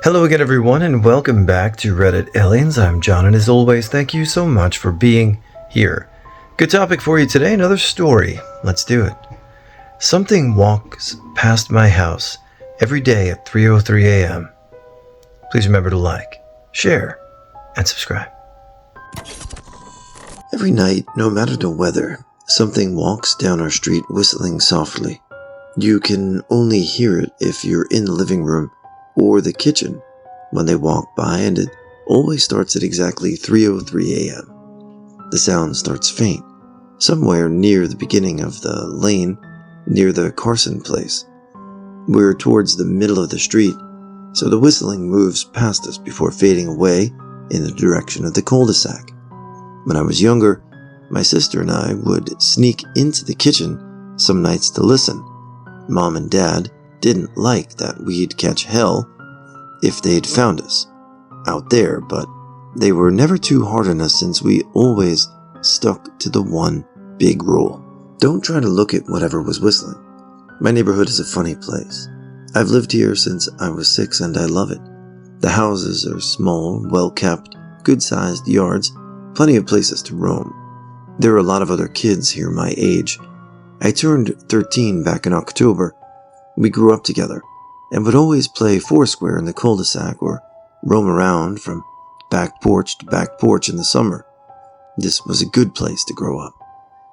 Hello again, everyone, and welcome back to Reddit Aliens. I'm John, and as always, thank you so much for being here. Good topic for you today, another story. Let's do it. Something walks past my house every day at 3:03 a.m. Please remember to like, share, and subscribe. Every night, no matter the weather, something walks down our street whistling softly. You can only hear it if you're in the living room or the kitchen when they walk by, and it always starts at exactly 3:03 a.m. The sound starts faint, somewhere near the beginning of the lane near the Carson place. We're towards the middle of the street, so the whistling moves past us before fading away in the direction of the cul-de-sac. When I was younger, my sister and I would sneak into the kitchen some nights to listen. Mom and Dad didn't like that we'd catch hell if they'd found us out there, but they were never too hard on us since we always stuck to the one big rule. Don't try to look at whatever was whistling. My neighborhood is a funny place. I've lived here since I was 6 and I love it. The houses are small, well-kept, good-sized yards, plenty of places to roam. There are a lot of other kids here my age. I turned 13 back in October. We grew up together and would always play foursquare in the cul-de-sac or roam around from back porch to back porch in the summer. This was a good place to grow up.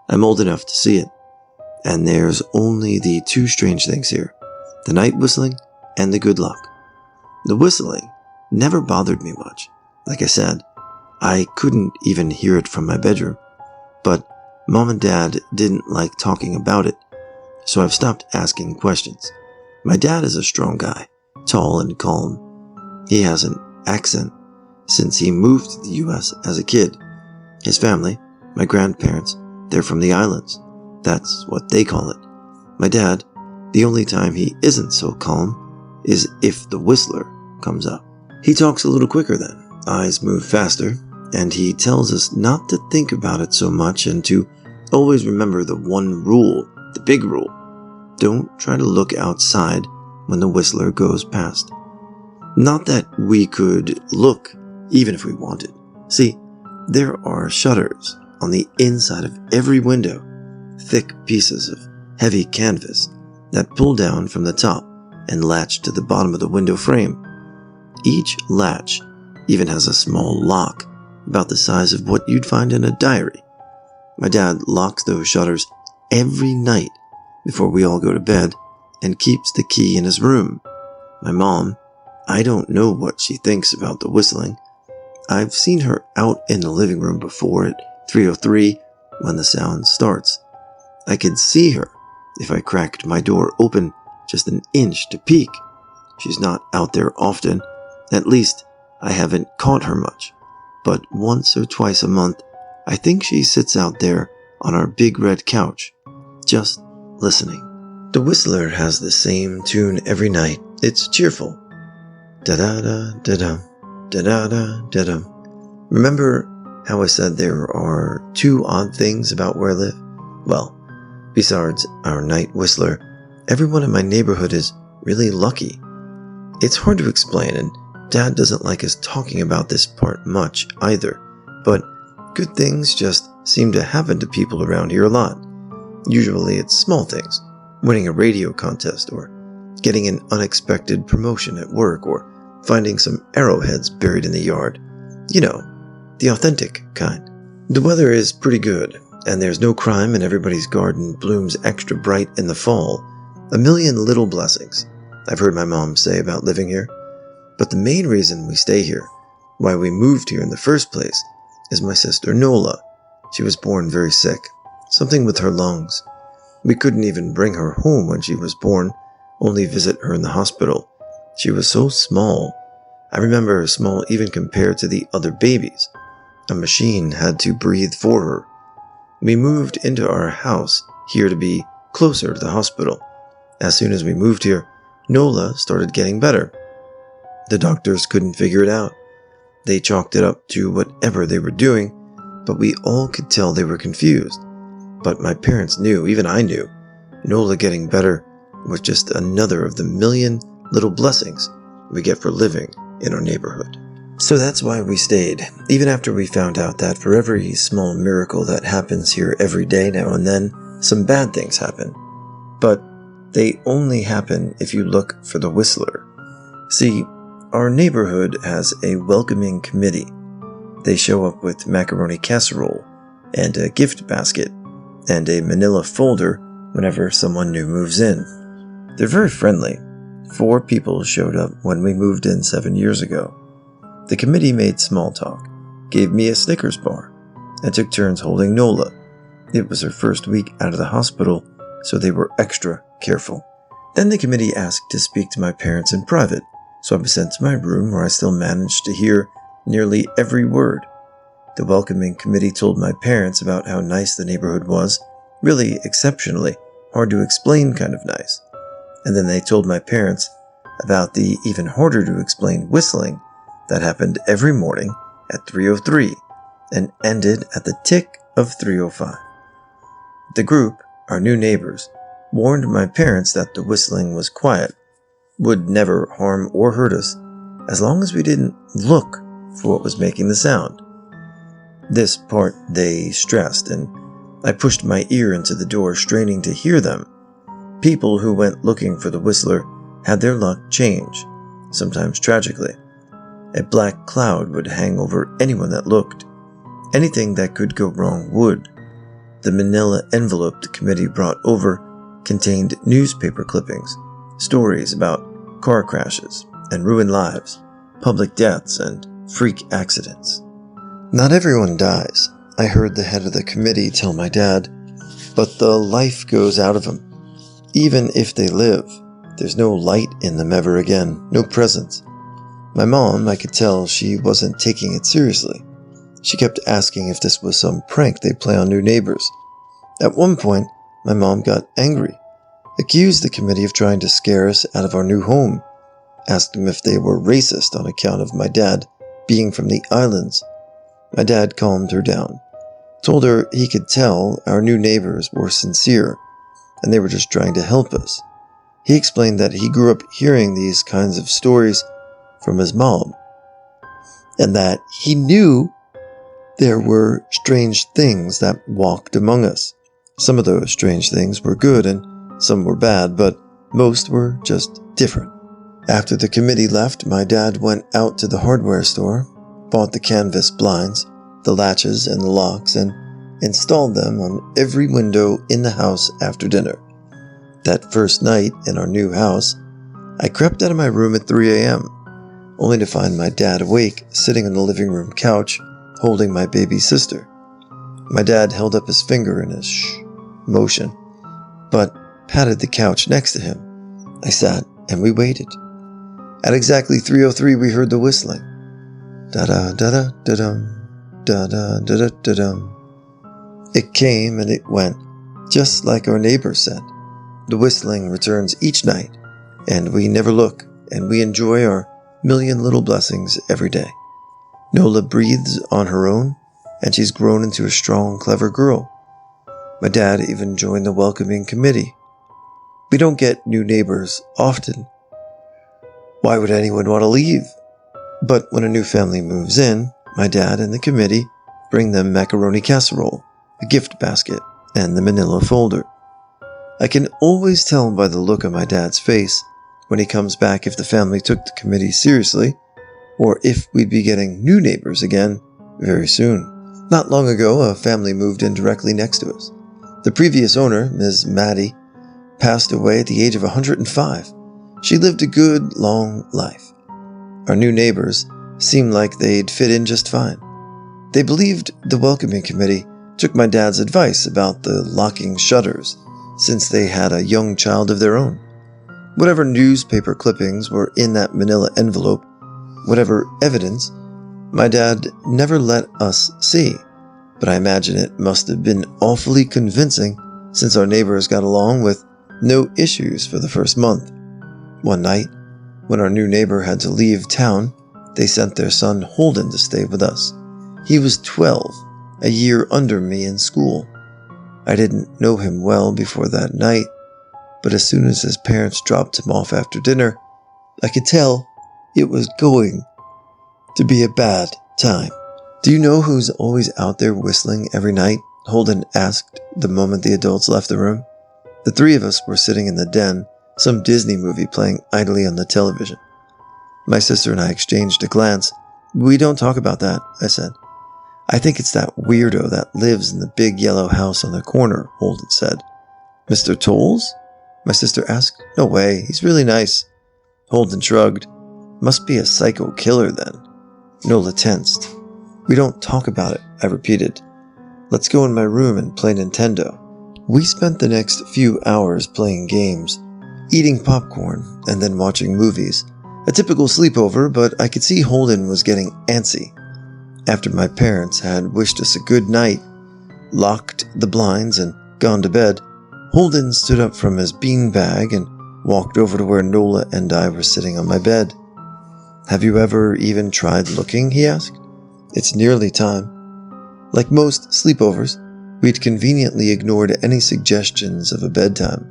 I'm old enough to see it. And there's only the two strange things here: the night whistling and the good luck. The whistling never bothered me much. Like I said, I couldn't even hear it from my bedroom. But Mom and Dad didn't like talking about it, so I've stopped asking questions. My dad is a strong guy, tall and calm. He has an accent since he moved to the US as a kid. His family, my grandparents, they're from the islands. That's what they call it. My dad, the only time he isn't so calm is if the whistler comes up. He talks a little quicker then, eyes move faster, and he tells us not to think about it so much and to always remember the one rule, the big rule. Don't try to look outside when the whistler goes past. Not that we could look even if we wanted. See, there are shutters on the inside of every window, thick pieces of heavy canvas that pull down from the top and latch to the bottom of the window frame. Each latch even has a small lock about the size of what you'd find in a diary. My dad locks those shutters every night before we all go to bed and keeps the key in his room. My mom, I don't know what she thinks about the whistling. I've seen her out in the living room before at 3:03 when the sound starts. I could see her if I cracked my door open just an inch to peek. She's not out there often. At least I haven't caught her much. But once or twice a month, I think she sits out there on our big red couch, just listening. The whistler has the same tune every night. It's cheerful. Da-da-da, da-dum, da-da-da, da-dum. Remember how I said there are two odd things about where I live? Well, besides our night whistler, everyone in my neighborhood is really lucky. It's hard to explain, and Dad doesn't like us talking about this part much either, but good things just seem to happen to people around here a lot. Usually it's small things, winning a radio contest, or getting an unexpected promotion at work, or finding some arrowheads buried in the yard. You know, the authentic kind. The weather is pretty good, and there's no crime, and everybody's garden blooms extra bright in the fall. A million little blessings, I've heard my mom say about living here. But the main reason we stay here, why we moved here in the first place, is my sister Nola. She was born very sick, something with her lungs. We couldn't even bring her home when she was born, only visit her in the hospital. She was so small. I remember her small even compared to the other babies. A machine had to breathe for her. We moved into our house here to be closer to the hospital. As soon as we moved here, Nola started getting better. The doctors couldn't figure it out. They chalked it up to whatever they were doing, but we all could tell they were confused. But my parents knew, even I knew, Nola getting better was just another of the million little blessings we get for living in our neighborhood. So that's why we stayed, even after we found out that for every small miracle that happens here every day now and then, some bad things happen. But they only happen if you look for the whistler. See, our neighborhood has a welcoming committee. They show up with macaroni casserole and a gift basket and a manila folder whenever someone new moves in. They're very friendly. 4 people showed up when we moved in 7 years ago. The committee made small talk, gave me a Snickers bar, and took turns holding Nola. It was her first week out of the hospital, so they were extra careful. Then the committee asked to speak to my parents in private, so I was sent to my room where I still managed to hear nearly every word. The welcoming committee told my parents about how nice the neighborhood was, really exceptionally, hard to explain kind of nice. And then they told my parents about the even harder to explain whistling that happened every morning at 3:03 and ended at the tick of 3:05. The group, our new neighbors, warned my parents that the whistling was quiet, would never harm or hurt us, as long as we didn't look for what was making the sound. This part they stressed, and I pushed my ear into the door, straining to hear them. People who went looking for the whistler had their luck change, sometimes tragically. A black cloud would hang over anyone that looked. Anything that could go wrong would. The manila envelope the committee brought over contained newspaper clippings, stories about car crashes and ruined lives, public deaths, and freak accidents. Not everyone dies, I heard the head of the committee tell my dad, but the life goes out of them. Even if they live, there's no light in them ever again, no presence. My mom, I could tell she wasn't taking it seriously. She kept asking if this was some prank they'd play on new neighbors. At one point, my mom got angry, accused the committee of trying to scare us out of our new home, asked them if they were racist on account of my dad being from the islands. My dad calmed her down, told her he could tell our new neighbors were sincere, and they were just trying to help us. He explained that he grew up hearing these kinds of stories from his mom, and that he knew there were strange things that walked among us. Some of those strange things were good and some were bad, but most were just different. After the committee left, my dad went out to the hardware store, bought the canvas blinds, the latches and the locks, and installed them on every window in the house after dinner. That first night in our new house, I crept out of my room at 3 a.m., only to find my dad awake, sitting on the living room couch, holding my baby sister. My dad held up his finger in a shh motion, but patted the couch next to him. I sat and we waited. At exactly 3:03, we heard the whistling. Da-da-da-da-da-dum, da-da-da-da-da-dum. It came and it went, just like our neighbor said. The whistling returns each night, and we never look, and we enjoy our million little blessings every day. Nola breathes on her own, and she's grown into a strong, clever girl. My dad even joined the welcoming committee. We don't get new neighbors often. Why would anyone want to leave? But when a new family moves in, my dad and the committee bring them macaroni casserole, a gift basket, and the manila folder. I can always tell by the look on my dad's face when he comes back if the family took the committee seriously, or if we'd be getting new neighbors again very soon. Not long ago, a family moved in directly next to us. The previous owner, Ms. Maddie, passed away at the age of 105. She lived a good, long life. Our new neighbors seemed like they'd fit in just fine. They believed the welcoming committee took my dad's advice about the locking shutters, since they had a young child of their own. Whatever newspaper clippings were in that manila envelope, whatever evidence, my dad never let us see, but I imagine it must have been awfully convincing since our neighbors got along with no issues for the first month. One night, when our new neighbor had to leave town, they sent their son Holden to stay with us. He was 12, a year under me in school. I didn't know him well before that night, but as soon as his parents dropped him off after dinner, I could tell it was going to be a bad time. Do you know who's always out there whistling every night? Holden asked the moment the adults left the room. The three of us were sitting in the den, some Disney movie playing idly on the television. My sister and I exchanged a glance. We don't talk about that, I said. I think it's that weirdo that lives in the big yellow house on the corner, Holden said. Mr. Tolles? My sister asked. No way, he's really nice. Holden shrugged. Must be a psycho killer then. Nola tensed. We don't talk about it, I repeated. Let's go in my room and play Nintendo. We spent the next few hours playing games, eating popcorn, and then watching movies. A typical sleepover, but I could see Holden was getting antsy. After my parents had wished us a good night, locked the blinds, and gone to bed, Holden stood up from his beanbag and walked over to where Nola and I were sitting on my bed. Have you ever even tried looking? He asked. It's nearly time. Like most sleepovers, we'd conveniently ignored any suggestions of a bedtime.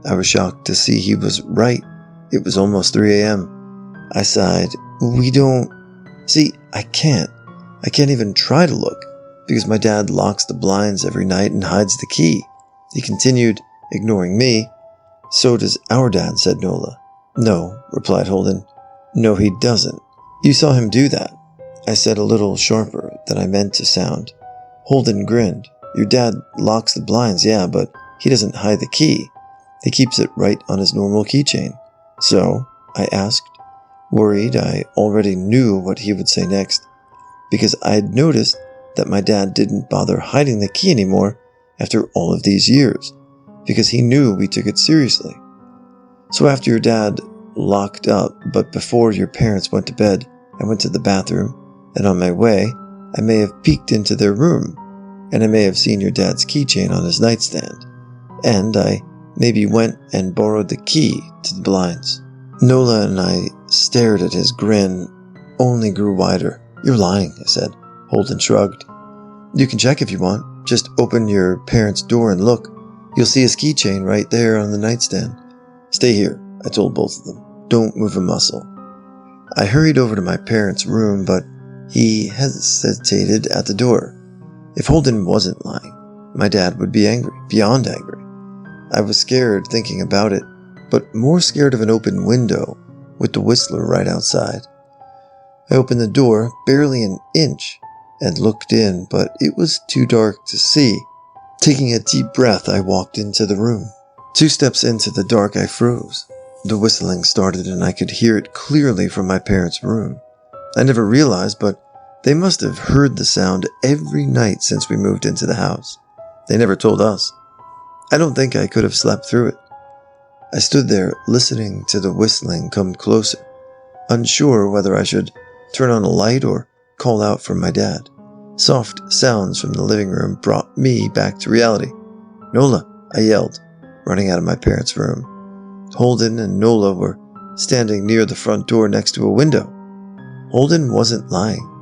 I was shocked to see he was right. It was almost 3 a.m. I sighed. We don't... See, I can't even try to look, because my dad locks the blinds every night and hides the key. He continued, ignoring me. So does our dad, said Nola. No, replied Holden. No, he doesn't. You saw him do that. I said a little sharper than I meant to sound. Holden grinned. Your dad locks the blinds, yeah, but he doesn't hide the key. He keeps it right on his normal keychain. So, I asked, worried I already knew what he would say next, because I had noticed that my dad didn't bother hiding the key anymore after all of these years, because he knew we took it seriously. So after your dad locked up, but before your parents went to bed, I went to the bathroom, and on my way, I may have peeked into their room, and I may have seen your dad's keychain on his nightstand, and I maybe went and borrowed the key to the blinds. Nola and I stared at his grin, only grew wider. You're lying, I said. Holden shrugged. You can check if you want. Just open your parents' door and look. You'll see his keychain right there on the nightstand. Stay here, I told both of them. Don't move a muscle. I hurried over to my parents' room, but he hesitated at the door. If Holden wasn't lying, my dad would be angry, beyond angry. I was scared thinking about it, but more scared of an open window with the whistler right outside. I opened the door barely an inch and looked in, but it was too dark to see. Taking a deep breath, I walked into the room. 2 steps into the dark, I froze. The whistling started and I could hear it clearly from my parents' room. I never realized, but they must have heard the sound every night since we moved into the house. They never told us. I don't think I could have slept through it. I stood there listening to the whistling come closer, unsure whether I should turn on a light or call out for my dad. Soft sounds from the living room brought me back to reality. Nola, I yelled, running out of my parents' room. Holden and Nola were standing near the front door next to a window. Holden wasn't lying.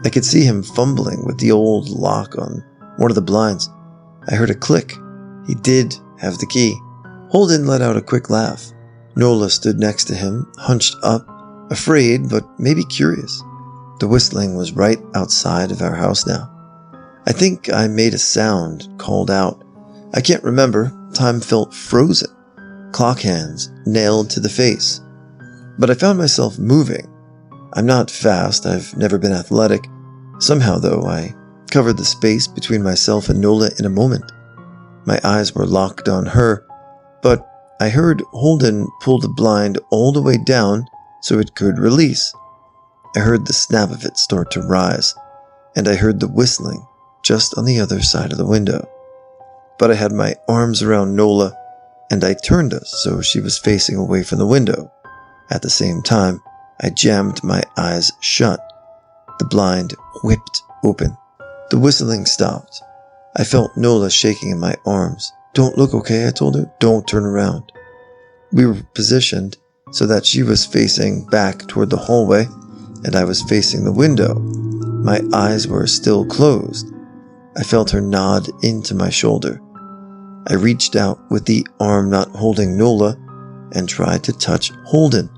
I could see him fumbling with the old lock on one of the blinds. I heard a click. He did have the key. Holden let out a quick laugh. Nola stood next to him, hunched up, afraid but maybe curious. The whistling was right outside of our house now. I think I made a sound, called out. I can't remember. Time felt frozen. Clock hands nailed to the face. But I found myself moving. I'm not fast. I've never been athletic. Somehow, though, I covered the space between myself and Nola in a moment. My eyes were locked on her, but I heard Holden pull the blind all the way down so it could release. I heard the snap of it start to rise, and I heard the whistling just on the other side of the window. But I had my arms around Nola, and I turned us so she was facing away from the window. At the same time, I jammed my eyes shut. The blind whipped open. The whistling stopped. I felt Nola shaking in my arms. Don't look, okay, I told her. Don't turn around. We were positioned so that she was facing back toward the hallway, and I was facing the window. My eyes were still closed. I felt her nod into my shoulder. I reached out with the arm not holding Nola and tried to touch Holden.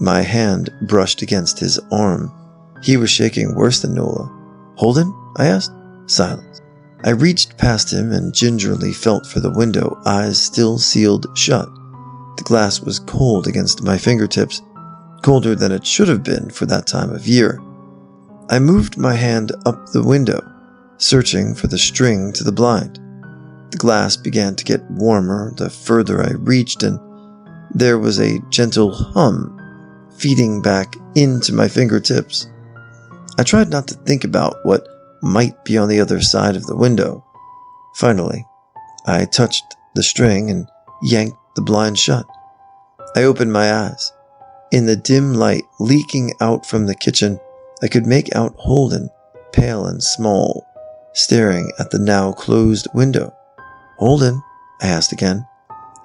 My hand brushed against his arm. He was shaking worse than Nola. "Holden?" I asked. Silence. I reached past him and gingerly felt for the window, eyes still sealed shut. The glass was cold against my fingertips, colder than it should have been for that time of year. I moved my hand up the window, searching for the string to the blind. The glass began to get warmer the further I reached, and there was a gentle hum feeding back into my fingertips. I tried not to think about what might be on the other side of the window. Finally, I touched the string and yanked the blind shut. I opened my eyes. In the dim light leaking out from the kitchen, I could make out Holden, pale and small, staring at the now closed window. "Holden?" I asked again.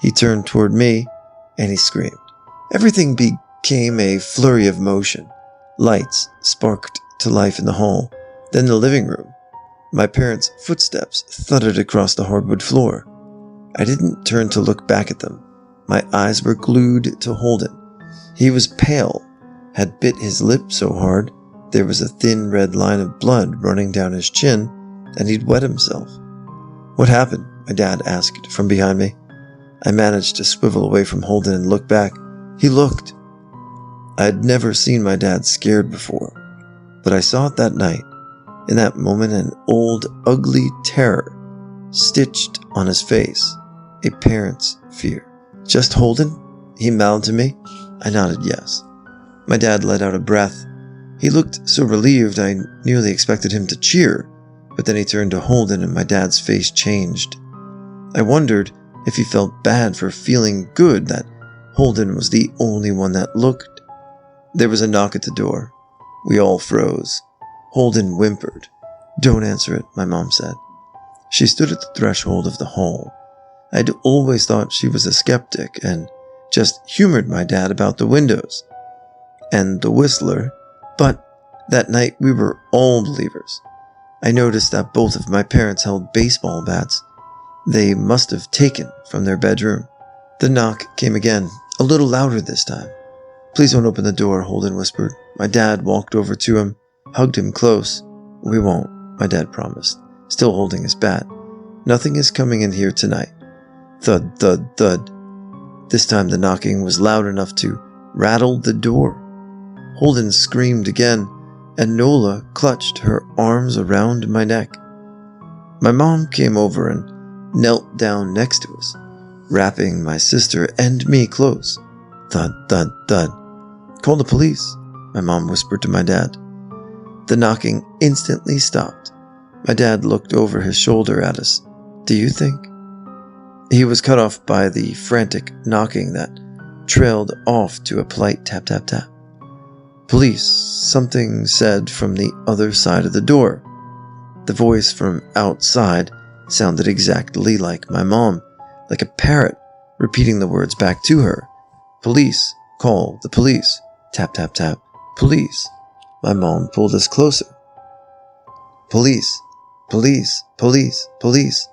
He turned toward me, and he screamed. Everything became a flurry of motion. Lights sparked to life in the hall, then the living room. My parents' footsteps thudded across the hardwood floor. I didn't turn to look back at them. My eyes were glued to Holden. He was pale, had bit his lip so hard there was a thin red line of blood running down his chin, and he'd wet himself. "What happened?" my dad asked from behind me. I managed to swivel away from Holden and look back. He looked. I had never seen my dad scared before, but I saw it that night. In that moment, an old, ugly terror stitched on his face, a parent's fear. "Just Holden?" he mouthed to me. I nodded yes. My dad let out a breath. He looked so relieved I nearly expected him to cheer, but then he turned to Holden and my dad's face changed. I wondered if he felt bad for feeling good that Holden was the only one that looked. There was a knock at the door. We all froze. Holden whimpered. "Don't answer it," my mom said. She stood at the threshold of the hall. I'd always thought she was a skeptic and just humored my dad about the windows and the whistler, but that night we were all believers. I noticed that both of my parents held baseball bats. They must have taken from their bedroom. The knock came again, a little louder this time. "Please don't open the door," Holden whispered. My dad walked over to him, hugged him close. "We won't," my dad promised, still holding his bat. "Nothing is coming in here tonight." Thud, thud, thud. This time the knocking was loud enough to rattle the door. Holden screamed again, and Nola clutched her arms around my neck. My mom came over and knelt down next to us, wrapping my sister and me close. Thud, thud, thud. "Call the police," my mom whispered to my dad. The knocking instantly stopped. My dad looked over his shoulder at us. "Do you think?" He was cut off by the frantic knocking that trailed off to a polite tap, tap, tap. "Police," something said from the other side of the door. The voice from outside sounded exactly like my mom, like a parrot repeating the words back to her. "Police, call the police." Tap, tap, tap. "Police." My mom pulled us closer. "Police, police, police, police."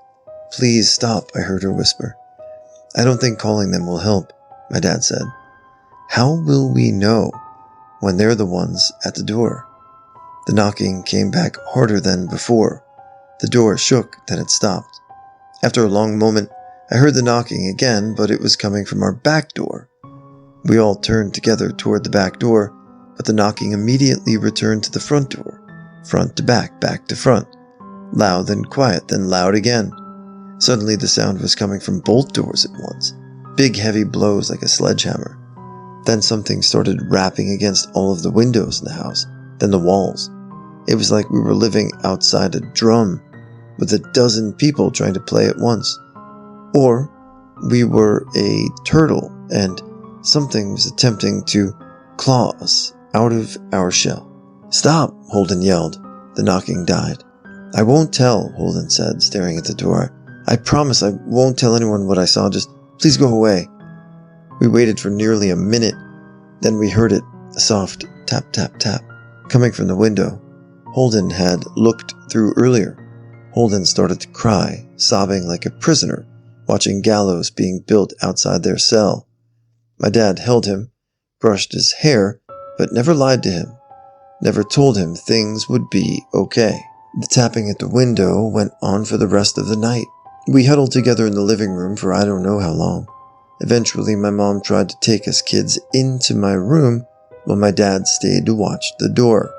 "Please stop," I heard her whisper. "I don't think calling them will help," my dad said. "How will we know when they're the ones at the door?" The knocking came back harder than before. The door shook, then it stopped. After a long moment, I heard the knocking again, but it was coming from our back door. We all turned together toward the back door, but the knocking immediately returned to the front door. Front to back, back to front. Loud, then quiet, then loud again. Suddenly the sound was coming from both doors at once. Big heavy blows like a sledgehammer. Then something started rapping against all of the windows in the house, then the walls. It was like we were living outside a drum, with a dozen people trying to play at once. Or we were a turtle, and something was attempting to claw us out of our shell. "Stop!" Holden yelled. The knocking died. "I won't tell," Holden said, staring at the door. "I promise I won't tell anyone what I saw. Just please go away." We waited for nearly a minute. Then we heard it, a soft tap, tap, tap, coming from the window. Holden had looked through earlier. Holden started to cry, sobbing like a prisoner, watching gallows being built outside their cell. My dad held him, brushed his hair, but never lied to him. never told him things would be okay. The tapping at the window went on for the rest of the night. We huddled together in the living room for I don't know how long. Eventually, my mom tried to take us kids into my room while my dad stayed to watch the door.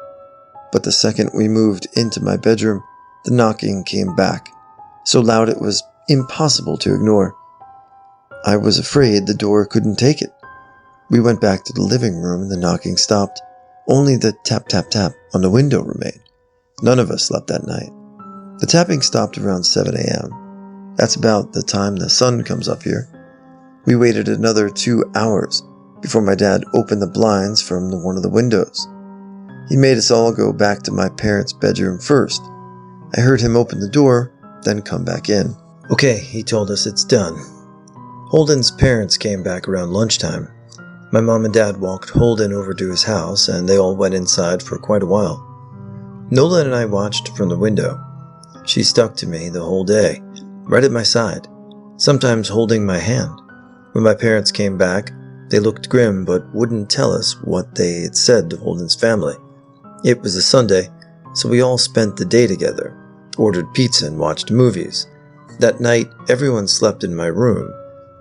But the second we moved into my bedroom, the knocking came back, so loud it was impossible to ignore. I was afraid the door couldn't take it. We went back to the living room and the knocking stopped. Only the tap tap tap on the window remained. None of us slept that night. The tapping stopped around 7 a.m. That's about the time the sun comes up here. We waited another 2 hours before my dad opened the blinds from one of the windows. He made us all go back to my parents' bedroom first. I heard him open the door, then come back in. Okay, he told us, it's done. Holden's parents came back around lunchtime. My mom and dad walked Holden over to his house, and they all went inside for quite a while. Nola and I watched from the window. She stuck to me the whole day, right at my side, sometimes holding my hand. When my parents came back, they looked grim but wouldn't tell us what they had said to Holden's family. It was a Sunday, so we all spent the day together, ordered pizza and watched movies. That night, everyone slept in my room,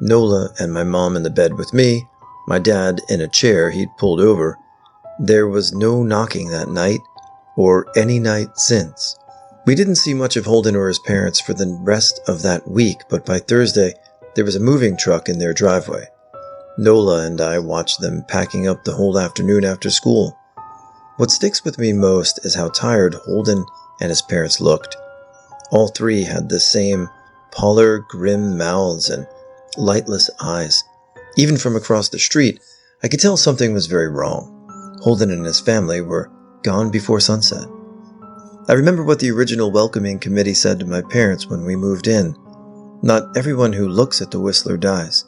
Nola and my mom in the bed with me, my dad in a chair he'd pulled over. There was no knocking that night, or any night since. We didn't see much of Holden or his parents for the rest of that week, but by Thursday, there was a moving truck in their driveway. Nola and I watched them packing up the whole afternoon after school. What sticks with me most is how tired Holden and his parents looked. All three had the same polar, grim mouths and lightless eyes. Even from across the street, I could tell something was very wrong. Holden and his family were gone before sunset. I remember what the original welcoming committee said to my parents when we moved in. Not everyone who looks at the Whistler dies,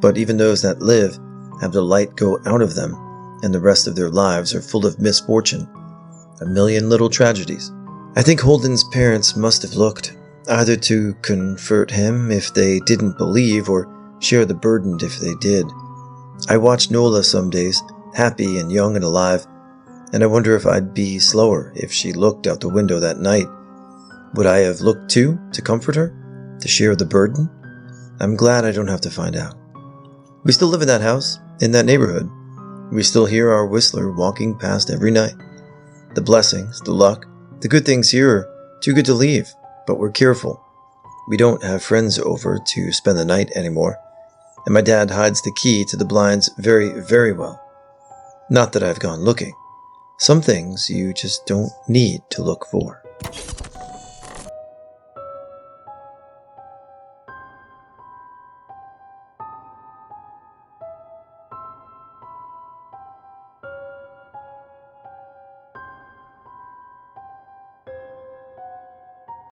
but even those that live have the light go out of them, and the rest of their lives are full of misfortune, a million little tragedies. I think Holden's parents must have looked, either to comfort him if they didn't believe, or share the burden if they did. I watched Nola some days, happy and young and alive, and I wonder if I'd be slower if she looked out the window that night. Would I have looked too, to comfort her? To share the burden? I'm glad I don't have to find out. We still live in that house, in that neighborhood. We still hear our Whistler walking past every night. The blessings, the luck, the good things here are too good to leave, but we're careful. We don't have friends over to spend the night anymore, and my dad hides the key to the blinds very, very well. Not that I've gone looking. Some things you just don't need to look for.